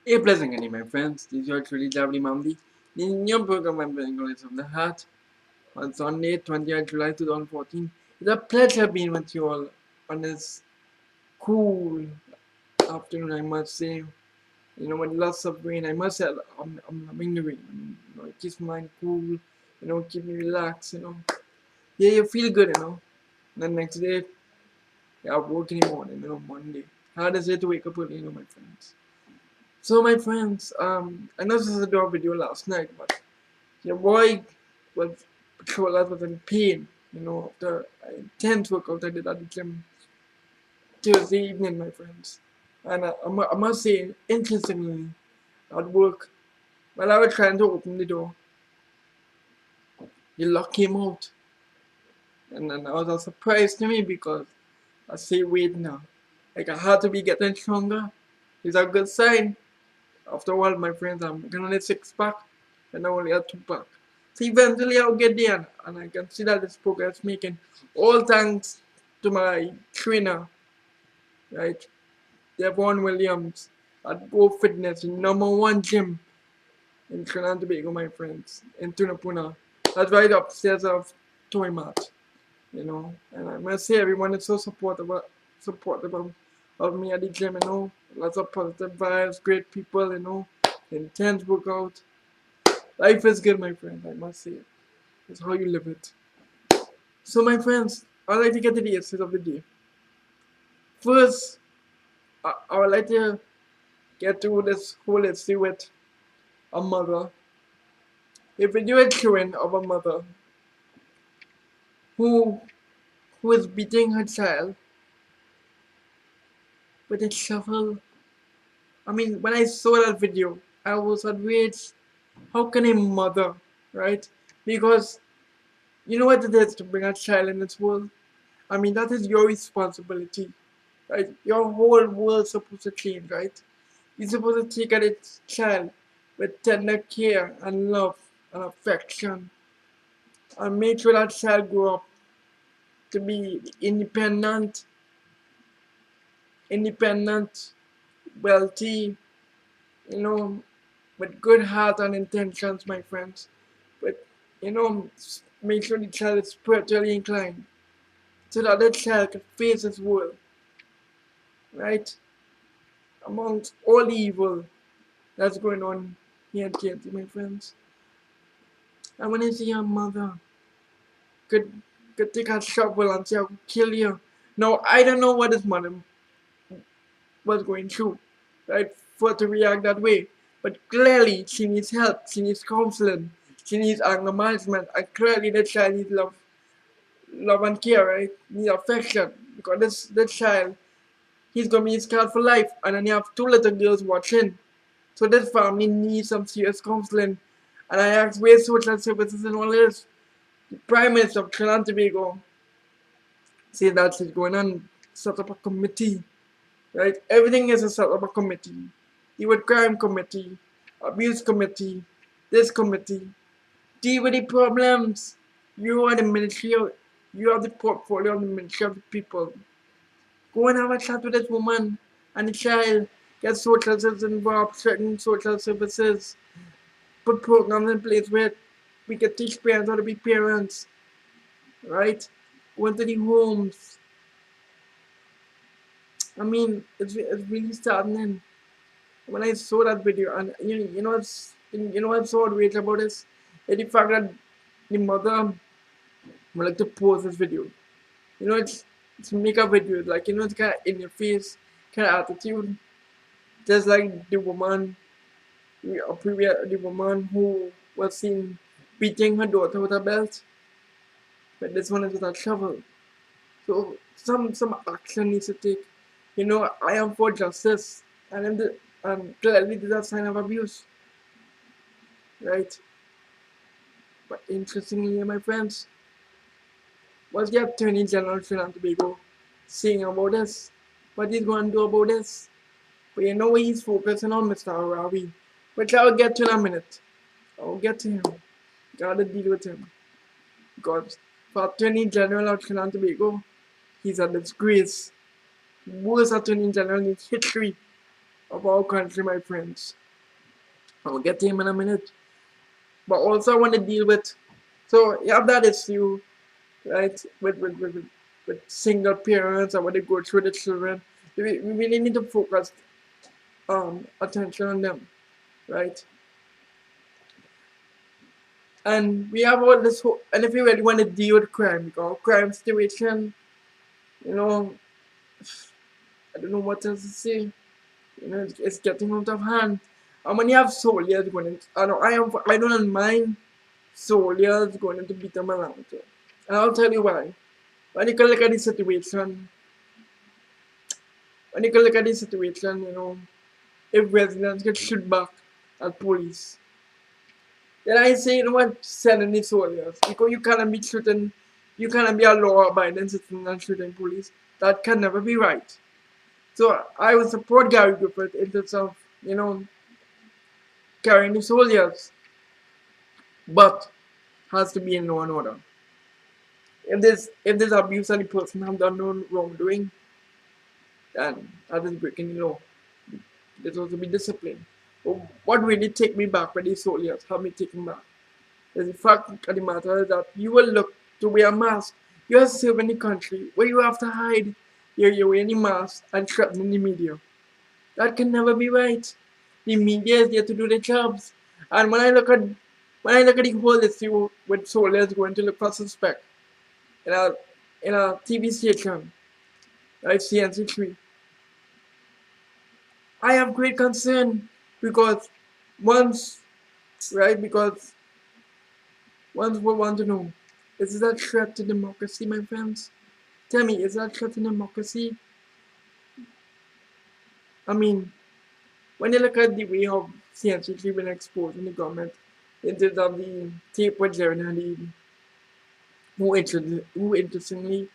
A pleasant evening, my friends. This is your truly lovely Mamdi. The new program I'm bringing English from the heart on Sunday, 20th July 2014. It's a pleasure being with you all on this cool afternoon, I must say. With lots of rain. I must say, I'm loving the rain. It keeps my mind cool, keep me relaxed. Yeah, you feel good. And then next day, I work in the morning, Monday. Hard as it to wake up early, my friends. So my friends, I know this is a dog video last night, but your boy was patrol that was in pain, after an intense workout I did at the gym Tuesday evening, my friends. And I must say, interestingly, at work, while I was trying to open the door, the lock came out. And then that was a surprise to me because I say, wait now, like I had to be getting stronger. It's a good sign. After all, my friends, I'm gonna need 6 pack, and I only have 2 pack. So eventually I'll get there, and I can see that this progress making. All thanks to my trainer, right, Devon Williams at Go Fitness, #1 gym in Trinidad&Tobago, my friends, in Tunapuna. That's right upstairs of Toy Mart. And I must say, everyone is so supportive of me at the gym. Lots of positive vibes, great people, intense workout. Life is good, my friend, I must say. It's how you live it. So, my friends, I'd like to get to the essence of the day. First, I would like to get to this whole issue with a mother. If you do a children of a mother who is beating her child with a shovel. I mean, when I saw that video, I was outraged. How can a mother, right? Because you know what it is to bring a child in this world? I mean, that is your responsibility, right? Your whole world's supposed to change, right? You're supposed to take care of this child with tender care and love and affection and make sure that child grow up to be independent, wealthy, you know, with good heart and intentions, my friends. But, make sure the child is spiritually inclined so that the child can face this world, right? Amongst all the evil that's going on here in KNT, my friends. And when I see your mother could take a shovel and say, I'll kill you. Now, I don't know what this mother was going through, right, for her to react that way. But clearly, she needs help, she needs counseling, she needs anger management, and clearly the child needs love and care, right? Needs affection. Because this child, he's gonna be scarred for life, and then you have 2 little girls watching. So this family needs some serious counseling. And I asked where social services and all this. The Prime Minister of Trinidad&Tobago said that she's going on set up a committee, right? Everything is a set up a committee. The with crime committee, abuse committee, this committee. Deal with the problems. You are the ministry you have the portfolio of the ministry of the people. Go and have a chat with this woman and the child. Get social services involved, certain social services. Put programs in place where we can teach parents how to be parents, right? Go into the homes. I mean, it's really saddening. When I saw that video, and what's so outrageous about this? Is the fact that the mother would like to post this video. It's make a video, like, it's kind of in your face, kind of attitude. Just like the woman, the woman who was seen beating her daughter with a belt, but this one is with a shovel. So some action needs to take. I am for justice, and clearly this is a sign of abuse, right? But interestingly, my friends, what's the Attorney General of Trinidad&Tobago saying about this? What he's going to do about this? But he's focusing on Mr. Awai, which I'll get to in a minute. I'll get to him. Gotta deal with him. Because for Attorney General of Trinidad&Tobago, he's a disgrace. Worst Attorney General in history. of our country, my friends. I'll get to him in a minute. But also I want to deal with, so you have that issue, right, with single parents and what they go through the children. We really need to focus attention on them, right? And we have all this whole, and if you really want to deal with crime, because crime situation, you know, I don't know what else to say. You know, it's getting out of hand. And when you have soldiers going into, I don't mind soldiers going into beat them around too. And I'll tell you why. When you can look at the situation, you know, if residents get shoot back at police, then I say, you know what, send in the soldiers. Because you cannot be a law-abiding citizen and shooting police. That can never be right. So I would support Gary Griffith in terms of, you know, carrying the soldiers. But has to be in law and order. If there's abuse and the person have done no wrongdoing, then that is breaking the law. There's also be discipline. But what really take me back with these soldiers, how me take me back, is the fact of the matter that you will look to wear a mask. You are serving the country where you have to hide you're wearing a mask and threatening the media. That can never be right. The media is there to do their jobs. And when I look at the whole issue with soldiers going to look for suspect in a TV station, like CNC3, I have great concern because once, right, because once we want to know, is this a threat to democracy, my friends? Tell me, is that a threat to democracy? I mean, when you look at the way how CNC3 been exposed in the government, in terms of the tape with Jared and who interestingly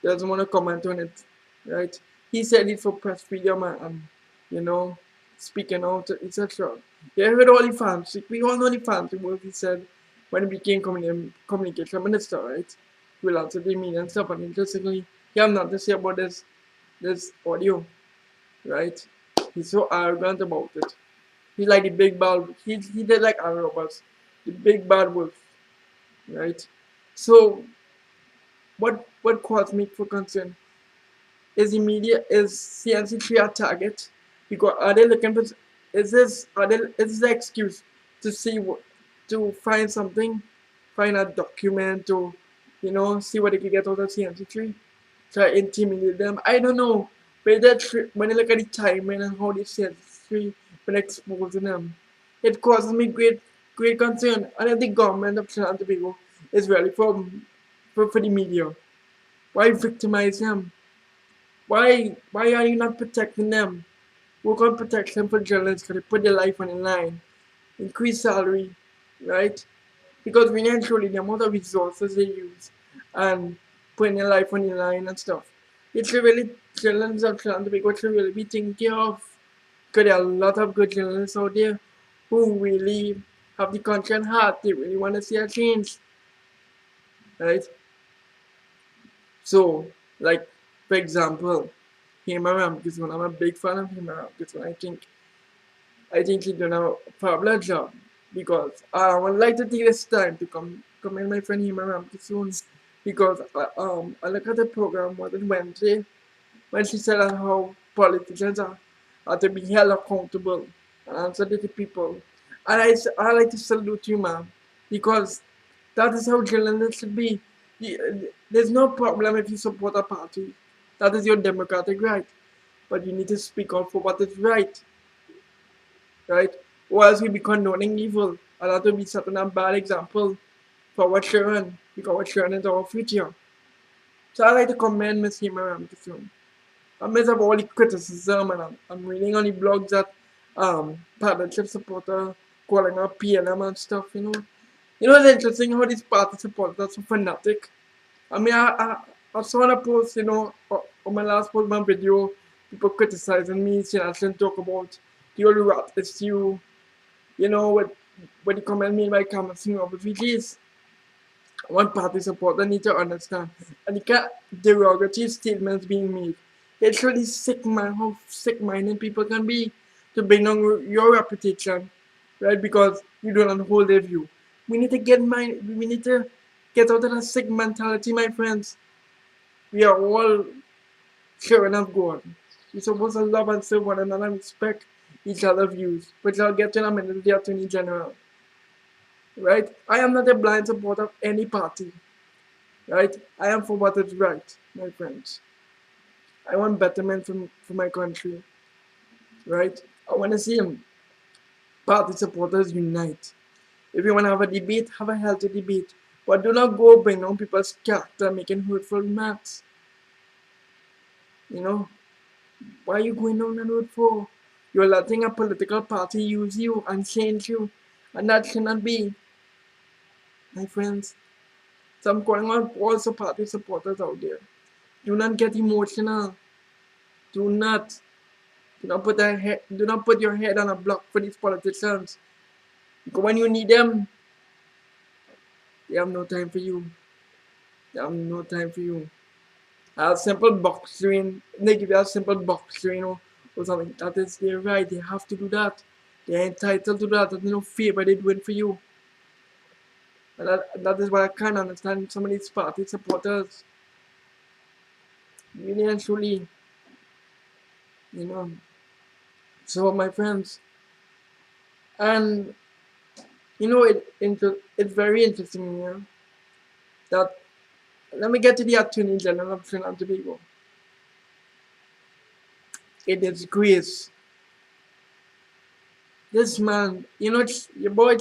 doesn't want to comment on it, right? He said it for press freedom and you know, speaking out, etc. Yeah, I heard all the fans. We all know the fans what he said when he became communication minister, right? He will answer the media and stuff. And interestingly, he have nothing to say about this audio, right? He's so arrogant about it. He's like the big bad. He did like Aaron Roberts, the big bad wolf, right? So what caused me for concern is the media, is CNC3 a target? Because are they looking for, is this the excuse to see what, to find something, find a document, to you know, see what they can get out of CNC3, try to intimidate them? I don't know. But when you look at the timing and how the CNC3 been exposing them, it causes me great concern. And if the government of Trinidad&Tobago is really for the media, why victimize them? Why are you not protecting them? Work on protection for journalists because they put their life on the line. Increase salary, right? Because we naturally the amount of resources they use and putting their life on the line and stuff. It's really journalists are trying to be what should really be taken care of. Because there are a lot of good journalists out there who really have the country at heart. They really want to see a change. Right? So, like, for example, Hema Ramkissoon, I'm a big fan of Hema Ramkissoon. I think he's done a fabulous job because I would like to take this time to commend my friend Hema Ramkissoon because I look at the program on Wednesday when she said how politicians are to be held accountable and answer to the people. And I like to salute you, ma'am, because that is how journalists should be. There's no problem if you support a party. That is your democratic right. But you need to speak out for what is right. Right? Or else we'll be condoning evil. And that will be setting a bad example for our children. Because our children is our future. So I like to commend Ms. Hema Ramkissoon. Amidst of all the criticism, and I'm reading on the blogs that partnership supporter calling her PLM and stuff, you know. You know, it's interesting how these party supporters are so fanatic. I mean, I saw on a post, you know, on my last post, my video, people criticizing me, saying I shouldn't talk about the old rat issue, you know, when the comment made by commenting of refugees. One party supporter need to understand, and the derogatory statements being made It's really sick, man, how sick-minded people can be to bring down your reputation, right? Because you do not hold their view. We need to get out of that sick mentality, my friends. We are all children of God. We're supposed to love and serve one another and respect each other's views, which I'll get to in a minute with the Attorney General, right? I am not a blind supporter of any party, right? I am for what is right, my friends. I want betterment for my country, right? I want to see party supporters unite. If you want to have a debate, have a healthy debate. But do not go bring down people's character making hurtful remarks. You know, why are you going down the road for? You're letting a political party use you and change you. And that cannot be, my friends. So I'm calling on all party supporters out there. Do not get emotional. Do not. Do not put your head on a block for these politicians. Because when you need them, they have no time for you. They have no time for you. A simple box train, they give you a simple box train or something. That is their right. They have to do that. They're entitled to that. There's no favor they're doing for you. And that is why I can't understand some of these party supporters. Really and truly, you know. So my friends, and you know it's very interesting here that let me get to the Attorney General of Trinidad&Tobago. It is Grace. This man, you know, your boy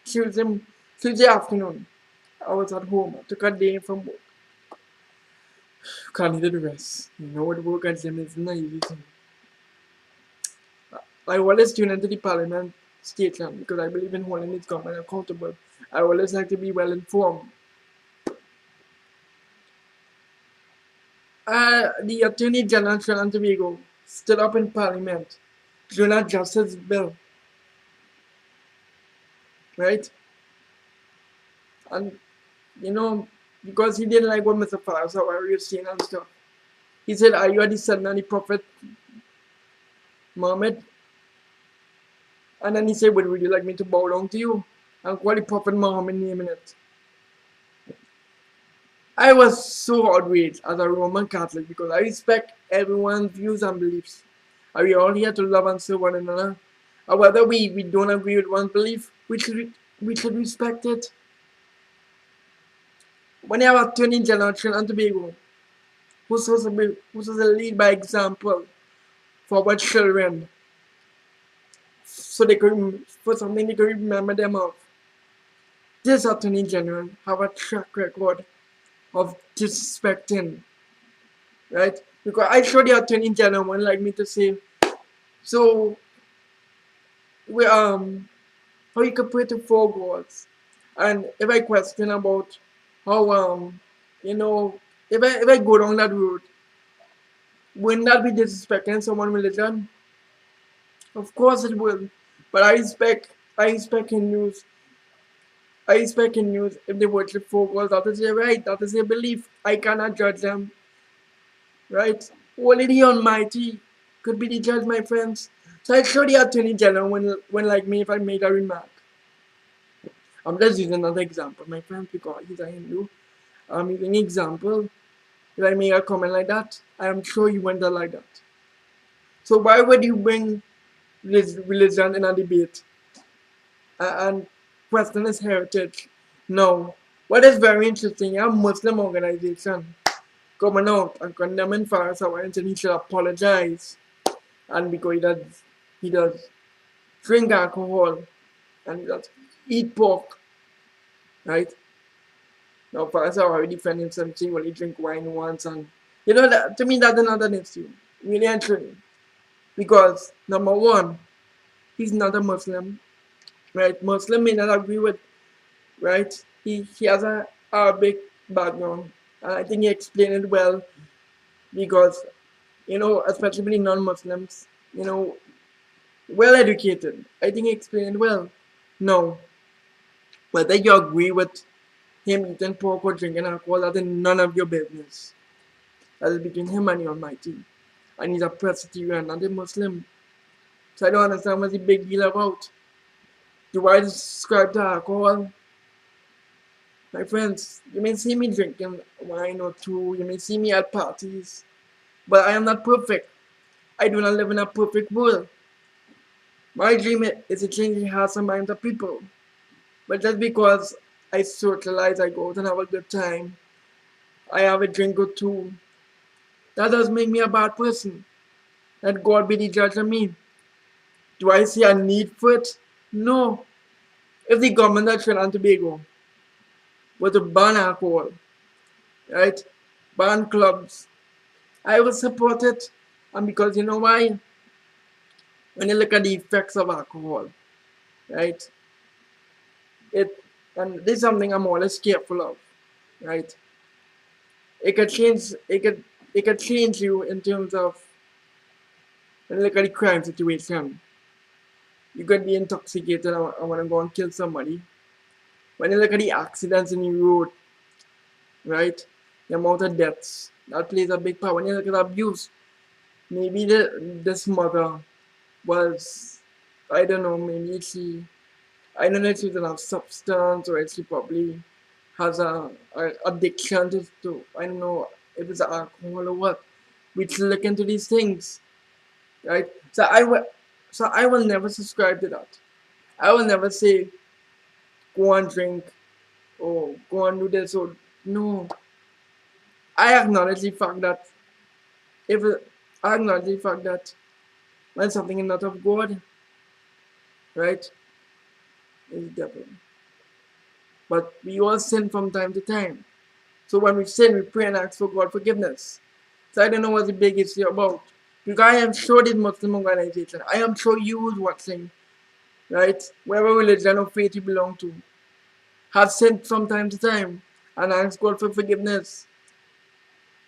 Tuesday afternoon. I was at home. I took a day from work. Can't do the rest. You know what work at gym is not easy thing. I always tune into the Parliament station because I believe in holding its government accountable. I always like to be well informed. The Attorney General of Trinidad&Tobago stood up in Parliament during a justice bill, right? And you know, because he didn't like what Mr. Faris was saying and stuff. He said, "Are you the son of the Prophet Muhammad?" And then he said, "Would you like me to bow down to you?" And call the Prophet Muhammad name in it. I was so outraged as a Roman Catholic because I respect everyone's views and beliefs. And we all here to love and serve one another. And whether we don't agree with one belief, we should respect it. When you have Attorney General of Trinidad&Tobago, who's supposed to lead by example for our children, so they could for something they could remember them of. This Attorney General have a track record of disrespecting, right? Because I saw the Attorney General would like me to say, so we how you can pray to four gods, and if I question about how you know if I go down that road, wouldn't that be disrespecting someone's religion? Of course it will, but I respect in news. I respect in news if they worship four gods. That is their right. That is their belief. I cannot judge them. Right? Only the Almighty could be the judge, my friends. So I show the Attorney General when like me if I made a remark. I'm just using another example, my friends, because he's a Hindu. I'm using an example. If I make a comment like that, I am sure you wouldn't like that. So why would you bring religion in a debate and question his heritage? No. What is very interesting, a Muslim organization coming out and condemning Faris and he should apologize. And because he does drink alcohol and he does eat pork, right? Now Faris already defending himself, saying well he drink wine once, and you know that to me that's another issue. Really and truly. Because number one, he's not a Muslim. Right? Muslim may not agree with, right? He has a Arabic background. And I think he explained it well because, you know, especially non-Muslims, you know, well educated. I think he explained it well. No. Whether you agree with him eating pork or drinking alcohol, that is none of your business. That is between him and the Almighty. and he's a Presbyterian and a Muslim. So I don't understand what's the big deal about. Do I subscribe to alcohol? My friends, you may see me drinking wine or two, you may see me at parties, but I am not perfect. I do not live in a perfect world. My dream is to change the hearts and minds of people. But just because I socialize, I go out and have a good time, I have a drink or two, that doesn't make me a bad person. Let God be the judge of me. Do I see a need for it? No. If the government of Trinidad&Tobago were to ban alcohol, right, ban clubs, I would support it. And because you know why? When you look at the effects of alcohol, right, it, and this is something I'm always careful of, right? It could change, it could change you in terms of, when you look at the crime situation, you could be intoxicated and want to go and kill somebody. When you look at the accidents in the road, right, the amount of deaths, that plays a big part. When you look at abuse, maybe this mother was, I don't know, maybe I don't know if she was on substance or if she probably has a addiction to, I don't know if it's alcohol or what. We should look into these things, right? So I will never subscribe to that. I will never say go and drink or go and do this or no. I acknowledge the fact that if I acknowledge the fact that when something is not of God, right, it's devil. But we all sin from time to time. So when we sin, we pray and ask for God forgiveness. So I don't know what the big issue about. Because I am sure this Muslim organization, I am sure you who's watching, right, whatever religion or faith you belong to, have sinned from time to time and ask God for forgiveness,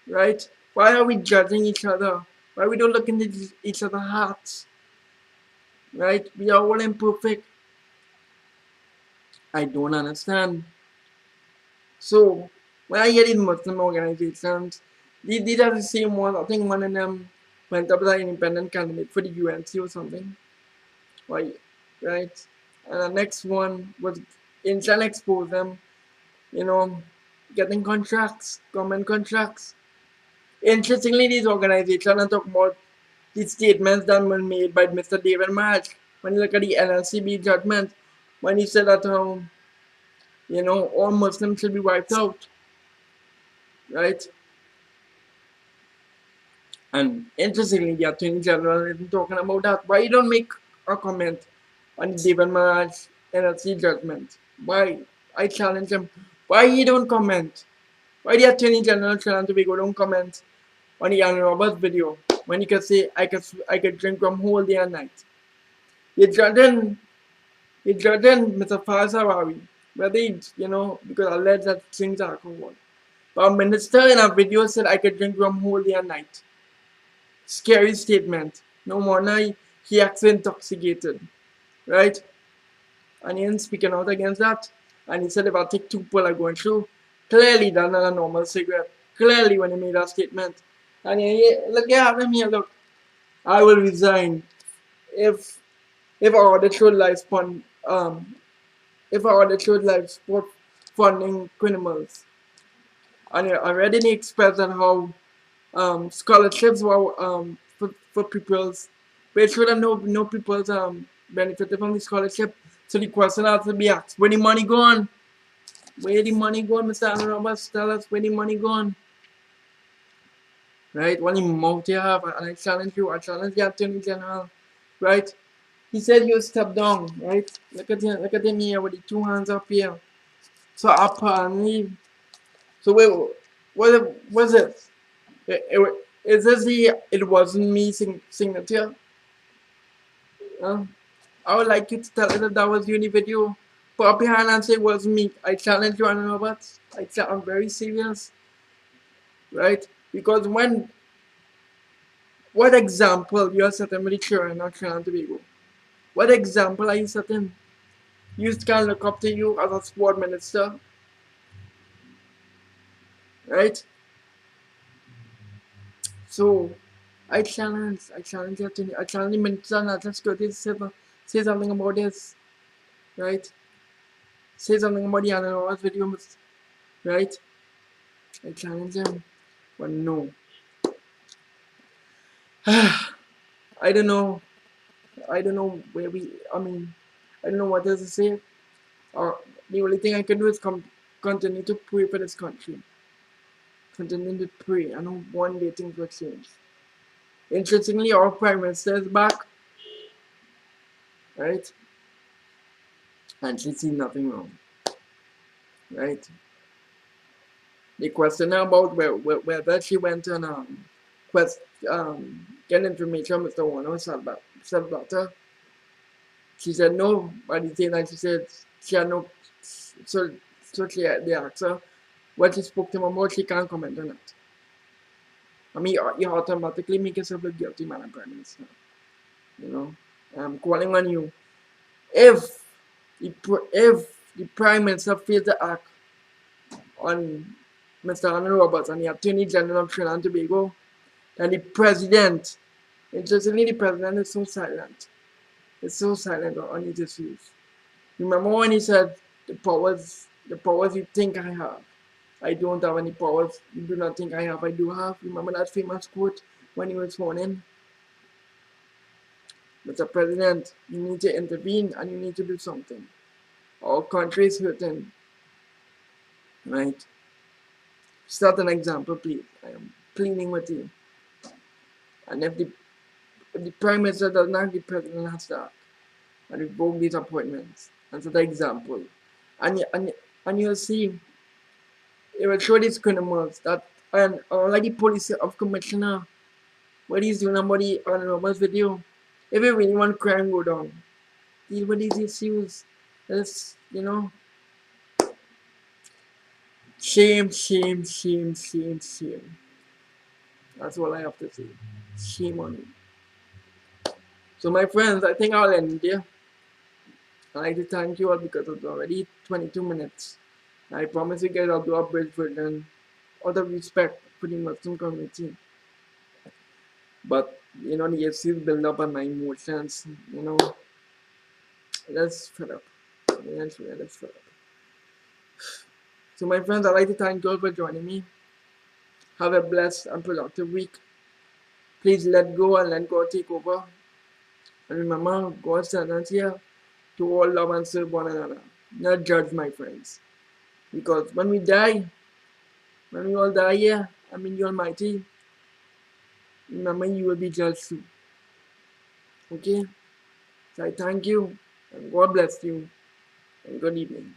right? Why are we judging each other? Why we don't look into each other's hearts, right? We are all imperfect. I don't understand. So when I hear these Muslim organizations, these are the same ones. I think one of them went up as an independent candidate for the UNC or something, right? And the next one was in trying to expose them, you know, getting contracts, government contracts. Interestingly, these organizations are talking about the statements that were made by Mr. David March when you look at the NLCB judgment, when he said that all Muslims should be wiped out, right? And interestingly, the Attorney General isn't talking about that. Why you don't make a comment on the David March NLC judgment? Why? I challenge him. Why you don't comment? Why the Attorney General of Trinidad&Tobago don't comment on the Anil Roberts video when he could say I could drink from whole day and night? You're judging Mr. Faris whether because alleged that drinks alcohol. But a minister in a video said I could drink from whole day and night. Scary statement. No wonder he acts intoxicated, right? And he ain't speaking out against that. And he said if I take 2 pull I'm going through. Clearly that's not a normal cigarette. Clearly when he made that statement. And look at him here, look. I will resign if I order through life fund if I order through life sport funding criminals. And I already expressed on how scholarships were for people's but sure that no people's benefited from the scholarship. So the question has to be asked, where the money gone? Where the money gone, Mr. Anand Roberts? Tell us where the money gone. Right? What mouth you have, and I challenge you, I challenge the Attorney General, right? He said you step down, right? Look at him here with the 2 hands up here. So apparently, so wait, what was it? Is this the it wasn't me signature? I would like you to tell us that was you in the video. Put up your hand and say it was me. I challenge you, Anand Roberts. I'm very serious, right? Because what example you are setting with the children of Trinidad&Tobago? What example are you setting? You can look up to you as a sport minister, right? So I challenge the attorney, I challenge the Minister of National Security to say something about this, right? Say something about the Anand video, right? I challenge him, but no. I don't know. I don't know where I don't know what else to say. Or the only thing I can do is continue to pray for this country. Continue to pray. I know one day things will change. Interestingly, our Prime Minister is back, right? And she sees nothing wrong, right? They question her about whether she went and get information from Mr. Warner's daughter. She said no, but the thing that she said she had no, so they asked her what she spoke to him about, she can't comment on it. I mean, you automatically make yourself look guilty, Madam Prime Minister. You know, I'm calling on you. If the Prime Minister fails to act on Mr. Anil Roberts and the Attorney General of Trinidad&Tobago, then the President, interestingly, the President is so silent. It's so silent on these issues. Remember when he said the powers you think I have, I don't have any powers you do not think I have, I do have. Remember that famous quote when he was sworn in? Mr. President, you need to intervene and you need to do something. Our country is hurting. Right? Set an example, please. I am pleading with you. And if the Prime Minister does not, the President has to act and revoke these appointments and set an example. And you'll see, it will show these criminals that, and like the police of commissioner, what he's doing about the Roberts video, if you really want crime go down, deal with these issues. That's, shame, shame, shame, shame, shame. That's all I have to say. Shame on you. So my friends, I think I'll end there. I'd like to thank you all because it's already 22 minutes. I promise you guys I'll do a bridge version out of respect for the Muslim community. But, the issues build up on my emotions, Let's fed up. Let's fed up. So my friends, I'd like to thank you all for joining me. Have a blessed and productive week. Please let go and let God take over. And remember, God's sentence here to all love and serve one another. Not judge, my friends. Because when we all die here, the Almighty, remember you will be judged too. Okay? So I thank you, and God bless you, and good evening.